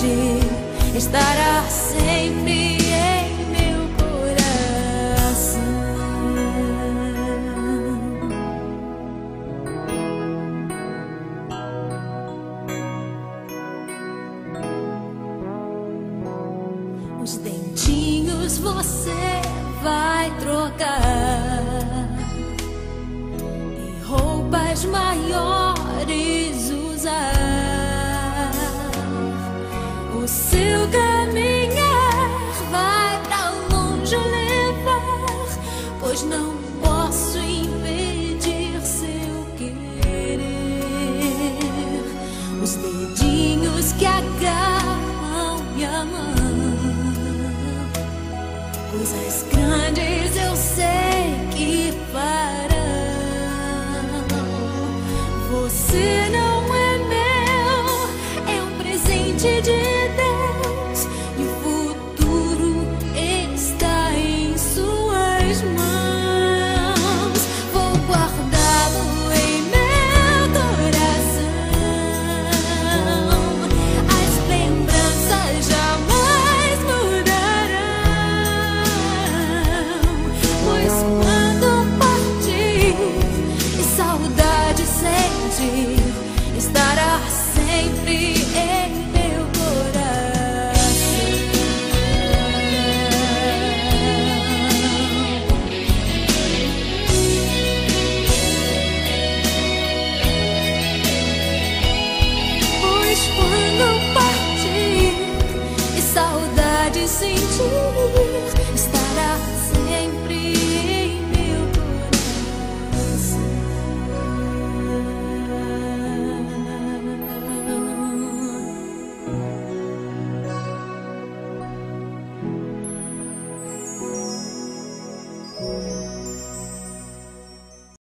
sentir estará sempre em meu coração. Os dentinhos você vai trocar e roupas maiores usar. O seu caminhar vai pra longe levar, pois não posso impedir seu querer. Os dedinhos que agarram minha mão, coisas grandes eu sei que farão. Você não é meu, é um presente de Deus, e o futuro está em suas mãos. Vou guardá-lo em meu coração. As lembranças jamais mudarão, pois quando partir e saudade sentir, estará sempre em meu coração. Pois quando partir e saudade sentir, estará sempre